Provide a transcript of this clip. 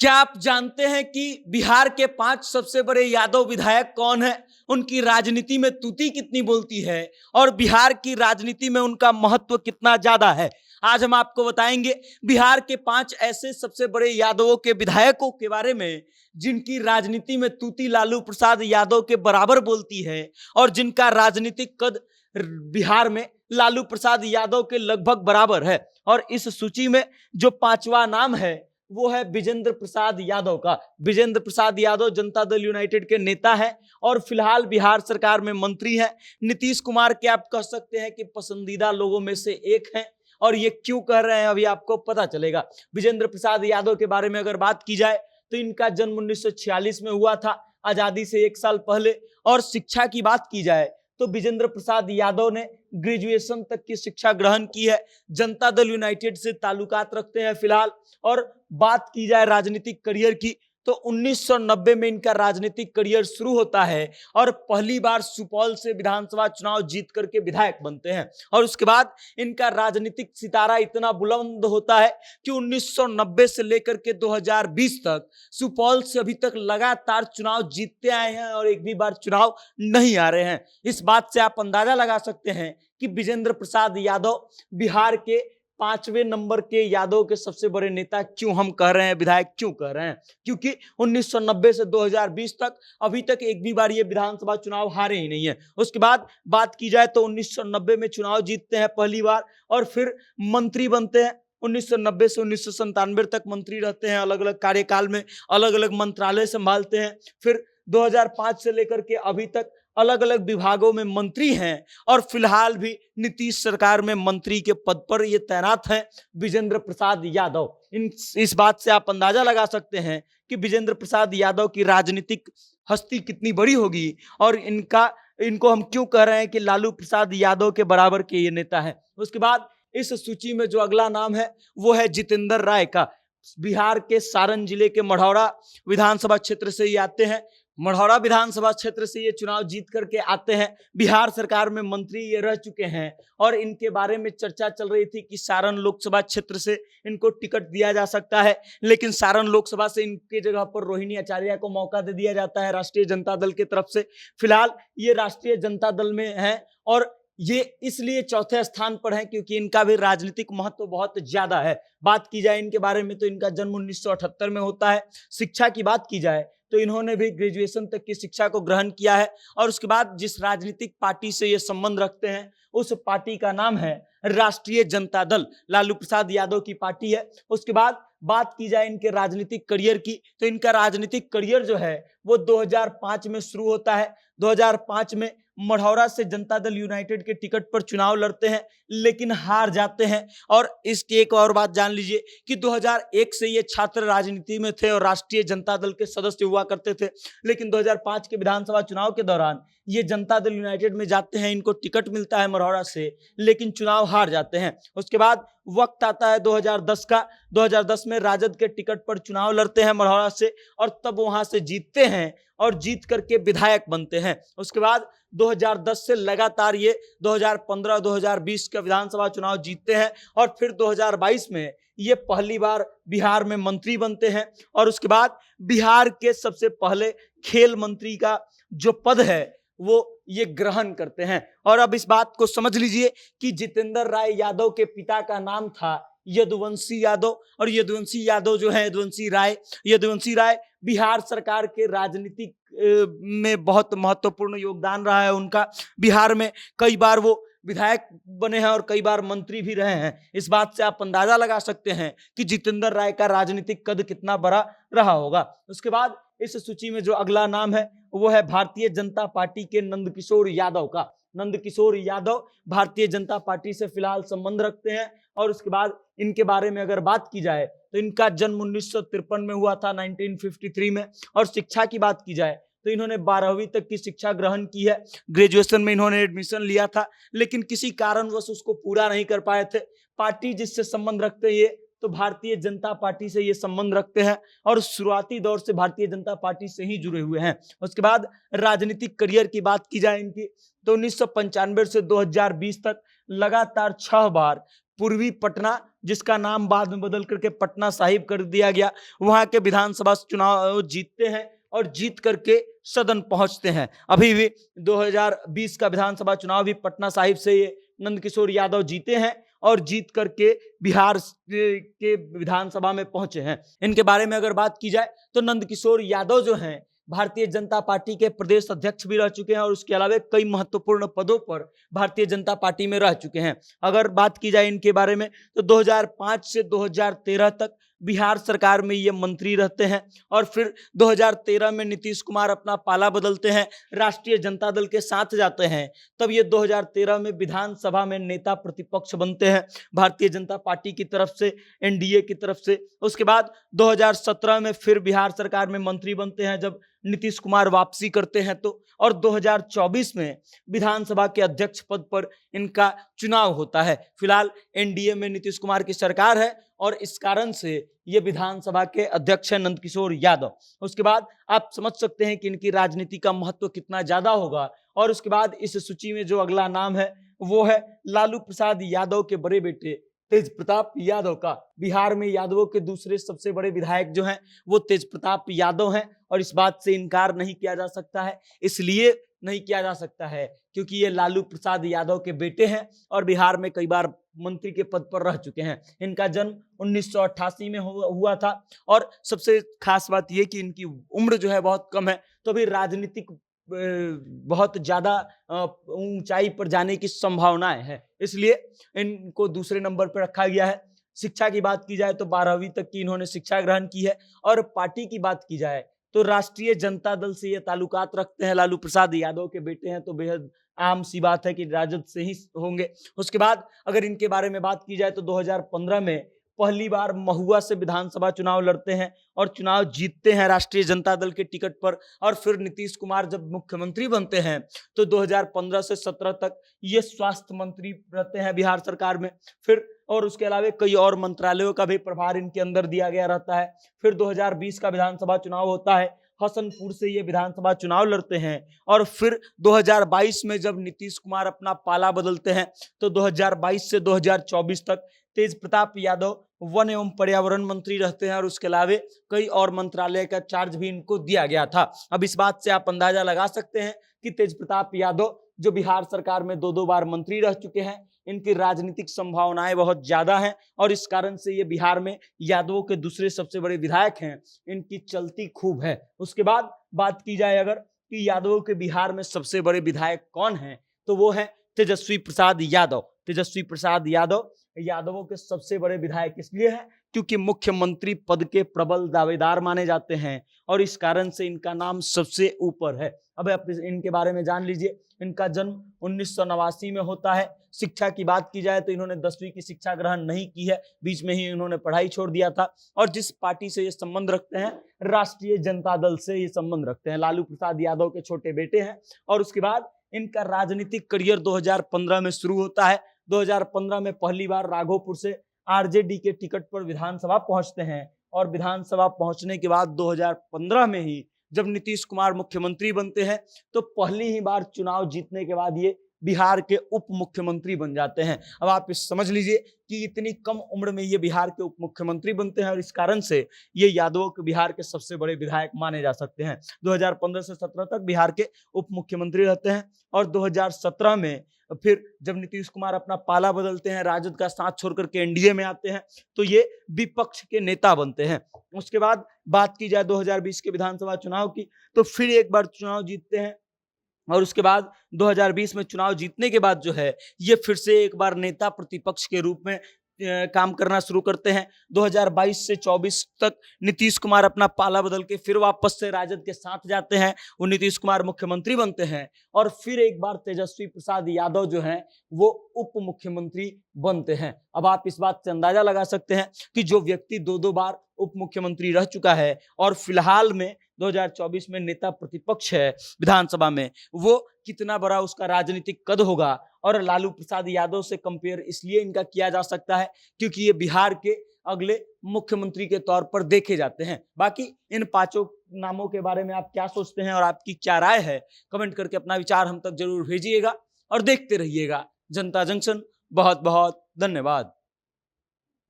क्या आप जानते हैं कि बिहार के 5 सबसे बड़े यादव विधायक कौन है? उनकी राजनीति में तूती कितनी बोलती है और बिहार की राजनीति में उनका महत्व कितना ज्यादा है? आज हम आपको बताएंगे बिहार के 5 ऐसे सबसे बड़े यादवों के विधायकों के बारे में, जिनकी राजनीति में तूती लालू प्रसाद यादव के बराबर बोलती है और जिनका राजनीतिक कद बिहार में लालू प्रसाद यादव के लगभग बराबर है। और इस सूची में जो 5वां नाम है वो है विजेंद्र प्रसाद यादव का। विजेंद्र प्रसाद यादव जनता दल यूनाइटेड के नेता हैं और फिलहाल बिहार सरकार में मंत्री हैं। नीतीश कुमार के आप कह सकते हैं कि पसंदीदा लोगों में से एक हैं, और ये क्यों कह रहे हैं अभी आपको पता चलेगा। विजेंद्र प्रसाद यादव के बारे में अगर बात की जाए तो इनका जन्म 1946 में हुआ था, आजादी से 1 साल पहले। और शिक्षा की बात की जाए तो विजेंद्र प्रसाद यादव ने ग्रेजुएशन तक की शिक्षा ग्रहण की है। जनता दल यूनाइटेड से ताल्लुकात रखते हैं फिलहाल। और बात की जाए राजनीतिक करियर की तो 1990 में इनका राजनीतिक करियर शुरू होता है और पहली बार सुपौल से विधानसभा चुनाव जीत करके विधायक बनते हैं। और उसके बाद इनका राजनीतिक सितारा इतना बुलंद होता है कि 1990 से लेकर के 2020 तक सुपौल से अभी तक लगातार चुनाव जीतते आए हैं और एक भी बार चुनाव नहीं आ रहे हैं। इस बात से आप अंदाजा लगा सकते हैं कि विजेंद्र प्रसाद यादव बिहार के 5वें नंबर के यादव के सबसे बड़े नेता क्यों हम कह रहे हैं, विधायक क्यों कह रहे हैं, क्योंकि 1990 से 2020 तक अभी तक एक भी बार ये विधानसभा चुनाव हारे ही नहीं है। उसके बाद बात की जाए तो 1990 में चुनाव जीतते हैं पहली बार और फिर मंत्री बनते हैं। 1990 से 1997 तक मंत्री रहते हैं, अलग अलग कार्यकाल में अलग अलग मंत्रालय संभालते हैं। फिर 2005 से लेकर के अभी तक अलग अलग विभागों में मंत्री हैं और फिलहाल भी नीतीश सरकार में मंत्री के पद पर ये तैनात हैं विजेंद्र प्रसाद यादव। इस बात से आप अंदाजा लगा सकते हैं कि विजेंद्र प्रसाद यादव की राजनीतिक हस्ती कितनी बड़ी होगी और इनको हम क्यों कह रहे हैं कि लालू प्रसाद यादव के बराबर के ये नेता है। उसके बाद इस सूची में जो अगला नाम है वो है जितेंद्र राय का। बिहार के सारण जिले के मढ़ौरा विधानसभा क्षेत्र से ये आते हैं। मढ़ौरा विधानसभा क्षेत्र से ये चुनाव जीत करके आते हैं। बिहार सरकार में मंत्री ये रह चुके हैं और इनके बारे में चर्चा चल रही थी कि सारण लोकसभा क्षेत्र से इनको टिकट दिया जा सकता है, लेकिन सारण लोकसभा से इनके जगह पर रोहिणी आचार्य को मौका दे दिया जाता है राष्ट्रीय जनता दल की तरफ से। फिलहाल ये राष्ट्रीय जनता दल में है और ये इसलिए चौथे स्थान पर है क्योंकि इनका भी राजनीतिक महत्व बहुत ज्यादा है। बात की जाए इनके बारे में तो इनका जन्म 1978 में होता है। शिक्षा की बात की जाए तो इन्होंने भी ग्रेजुएशन तक की शिक्षा को ग्रहण किया है और उसके बाद जिस राजनीतिक पार्टी से ये संबंध रखते हैं उस पार्टी का नाम है राष्ट्रीय जनता दल, लालू प्रसाद यादव की पार्टी है। उसके बाद बात की जाए इनके राजनीतिक करियर की तो इनका राजनीतिक करियर जो है वो 2005 में शुरू होता है। 2005 में मढ़ौरा से जनता दल यूनाइटेड के टिकट पर चुनाव लड़ते हैं लेकिन हार जाते हैं। और इसकी एक और बात जान लीजिए कि 2001 से ये छात्र राजनीति में थे और राष्ट्रीय जनता दल के सदस्य हुआ करते थे, लेकिन 2005 के विधानसभा चुनाव के दौरान ये जनता दल यूनाइटेड में जाते हैं। इनको टिकट मिलता है मढ़ौरा से लेकिन चुनाव हार जाते हैं। उसके बाद वक्त आता है 2010 का। 2010 में राजद के टिकट पर चुनाव लड़ते हैं मढ़ौरा से और तब वहां से जीतते हैं और जीत करके विधायक बनते हैं। उसके बाद 2010 से लगातार ये 2015-2020 का विधानसभा चुनाव जीतते हैं और फिर 2022 में ये पहली बार बिहार में मंत्री बनते हैं और उसके बाद बिहार के सबसे पहले खेल मंत्री का जो पद है वो ये ग्रहण करते हैं। और अब इस बात को समझ लीजिए कि जितेंद्र राय यादव के पिता का नाम था यदुवंशी यादव और यदुवंशी यादव जो है यदुवंशी राय बिहार सरकार के राजनीतिक में बहुत महत्वपूर्ण योगदान रहा है उनका। बिहार में कई बार वो विधायक बने हैं और कई बार मंत्री भी रहे हैं। इस बात से आप अंदाजा लगा सकते हैं कि जितेंद्र राय का राजनीतिक कद कितना बड़ा रहा होगा। उसके बाद इस सूची में जो अगला नाम है वो है भारतीय जनता पार्टी के नंदकिशोर यादव का। नंदकिशोर यादव भारतीय जनता पार्टी से फिलहाल संबंध रखते हैं और उसके बाद इनके बारे में अगर बात की जाए तो इनका जन्म 1953 में हुआ था, 1953 में। और शिक्षा की बात की जाए तो इन्होंने 12वीं तक की शिक्षा ग्रहण की है। ग्रेजुएशन में इन्होंने एडमिशन लिया था लेकिन किसी कारणवश उसको पूरा नहीं कर पाए थे। पार्टी जिससे संबंध रखते हैं ये तो भारतीय जनता पार्टी से ये संबंध रखते हैं और शुरुआती दौर से भारतीय जनता पार्टी से ही जुड़े हुए हैं। उसके बाद राजनीतिक करियर की बात की जाए इनकी तो 1995 से 2020 तक लगातार 6 बार पूर्वी पटना, जिसका नाम बाद में बदल करके पटना साहिब कर दिया गया, वहां के विधानसभा चुनाव जीतते हैं और जीत करके सदन पहुंचते हैं। अभी भी 2020 का विधानसभा चुनाव भी पटना साहिब से ये नंदकिशोर यादव जीते हैं और जीत करके बिहार के विधानसभा में पहुंचे हैं। इनके बारे में अगर बात की जाए तो नंदकिशोर यादव जो हैं भारतीय जनता पार्टी के प्रदेश अध्यक्ष भी रह चुके हैं और उसके अलावा कई महत्वपूर्ण पदों पर भारतीय जनता पार्टी में रह चुके हैं। अगर बात की जाए इनके बारे में तो 2005 से 2013 तक बिहार सरकार में ये मंत्री रहते हैं और फिर 2013 में नीतीश कुमार अपना पाला बदलते हैं, राष्ट्रीय जनता दल के साथ जाते हैं, तब ये 2013 में विधानसभा में नेता प्रतिपक्ष बनते हैं भारतीय जनता पार्टी की तरफ से, एनडीए की तरफ से। उसके बाद 2017 में फिर बिहार सरकार में मंत्री बनते हैं जब नीतीश कुमार वापसी करते हैं तो, और 2024 में विधानसभा के अध्यक्ष पद पर इनका चुनाव होता है। फिलहाल एनडीए में नीतीश कुमार की सरकार है और इस कारण से ये विधानसभा के अध्यक्ष हैं नंदकिशोर यादव। उसके बाद आप समझ सकते हैं कि इनकी राजनीति का महत्व कितना ज्यादा होगा। और उसके बाद इस सूची में जो अगला नाम है वो है लालू प्रसाद यादव के बड़े बेटे तेज प्रताप यादव का। बिहार में यादवों के दूसरे सबसे बड़े विधायक जो हैं वो तेज प्रताप यादव हैं और इस बात से इनकार नहीं किया जा सकता है। इसलिए नहीं किया जा सकता है क्योंकि ये लालू प्रसाद यादव के बेटे हैं और बिहार में कई बार मंत्री के पद पर रह चुके हैं। इनका जन्म 1988 में हुआ था और सबसे खास बात यह कि इनकी उम्र जो है बहुत कम है, तो अभी राजनीतिक बहुत ज्यादा ऊंचाई पर जाने की संभावनाएं है, इसलिए इनको दूसरे नंबर पर रखा गया है। शिक्षा की बात की जाए तो 12वीं तक की इन्होंने शिक्षा ग्रहण की है और पार्टी की बात की जाए तो राष्ट्रीय जनता दल से ये ताल्लुकात रखते हैं। लालू प्रसाद यादव के बेटे हैं तो बेहद आम सी बात है कि राजद से ही होंगे। उसके बाद अगर इनके बारे में बात की जाए तो 2015 में पहली बार महुआ से विधानसभा चुनाव लड़ते हैं और चुनाव जीतते हैं राष्ट्रीय जनता दल के टिकट पर। और फिर नीतीश कुमार जब मुख्यमंत्री बनते हैं तो 2015 से 17 तक ये स्वास्थ्य मंत्री रहते हैं बिहार सरकार में। फिर और उसके अलावा कई और मंत्रालयों का भी प्रभार इनके अंदर दिया गया रहता है। फिर 2020 का विधानसभा चुनाव होता है, हसनपुर से ये विधानसभा चुनाव लड़ते हैं और फिर 2022 में जब नीतीश कुमार अपना पाला बदलते हैं तो 2022 से 2024 तक तेज प्रताप यादव वन एवं पर्यावरण मंत्री रहते हैं और उसके अलावा कई और मंत्रालय का चार्ज भी इनको दिया गया था। अब इस बात से आप अंदाजा लगा सकते हैं कि तेज प्रताप यादव जो बिहार सरकार में 2 बार मंत्री रह चुके हैं, इनकी राजनीतिक संभावनाएं बहुत ज्यादा हैं और इस कारण से ये बिहार में यादवों के दूसरे सबसे बड़े विधायक हैं। इनकी चलती खूब है। उसके बाद बात की जाए अगर कि यादवों के बिहार में सबसे बड़े विधायक कौन हैं तो वो है तेजस्वी प्रसाद यादव। तेजस्वी प्रसाद यादव यादवों के सबसे बड़े विधायक इसलिए हैं क्योंकि मुख्यमंत्री पद के प्रबल दावेदार माने जाते हैं और इस कारण से इनका नाम सबसे ऊपर है। अब आप इनके बारे में जान लीजिए। इनका जन्म 1989 में होता है। शिक्षा की बात की जाए तो इन्होंने 10वीं की शिक्षा ग्रहण नहीं की है, बीच में ही इन्होंने पढ़ाई छोड़ दिया था। और जिस पार्टी से ये संबंध रखते हैं, राष्ट्रीय जनता दल से ये संबंध रखते हैं। लालू प्रसाद यादव के छोटे बेटे हैं। और उसके बाद इनका राजनीतिक करियर 2015 में शुरू होता है। 2015 में पहली बार राघोपुर से आरजेडी के टिकट पर विधानसभा पहुंचते हैं और विधानसभा पहुंचने के बाद 2015 में ही जब नीतीश कुमार मुख्यमंत्री बनते हैं तो पहली ही बार चुनाव जीतने के बाद ये बिहार के उप मुख्यमंत्री बन जाते हैं। अब आप इस समझ लीजिए कि इतनी कम उम्र में ये बिहार के उप मुख्यमंत्री बनते हैं और इस कारण से ये यादवों के बिहार के सबसे बड़े विधायक माने जा सकते हैं। 2015 से 17 तक बिहार के उप मुख्यमंत्री रहते हैं और 2017 में फिर जब नीतीश कुमार अपना पाला बदलते हैं, राजद का साथ छोड़कर के एनडीए में आते हैं तो ये विपक्ष के नेता बनते हैं। उसके बाद बात की जाए 2020 के विधानसभा चुनाव की तो फिर एक बार चुनाव जीतते हैं और उसके बाद 2020 में चुनाव जीतने के बाद जो है ये फिर से एक बार नेता प्रतिपक्ष के रूप में काम करना शुरू करते हैं। 2022 से 24 तक नीतीश कुमार अपना पाला बदल के फिर वापस से राजद के साथ जाते हैं। वो नीतीश कुमार मुख्यमंत्री बनते हैं और फिर एक बार तेजस्वी प्रसाद यादव जो हैं वो उप मुख्यमंत्री बनते हैं। अब आप इस बात से अंदाजा लगा सकते हैं कि जो व्यक्ति 2 बार उप मुख्यमंत्री रह चुका है और फिलहाल में 2024 में नेता प्रतिपक्ष है विधानसभा में, वो कितना बड़ा उसका राजनीतिक कद होगा। और लालू प्रसाद यादव से कंपेयर इसलिए इनका किया जा सकता है क्योंकि ये बिहार के अगले मुख्यमंत्री के तौर पर देखे जाते हैं। बाकी इन 5 नामों के बारे में आप क्या सोचते हैं और आपकी क्या राय है, कमेंट करके अपना विचार हम तक जरूर भेजिएगा और देखते रहिएगा जनता जंक्शन। बहुत बहुत धन्यवाद।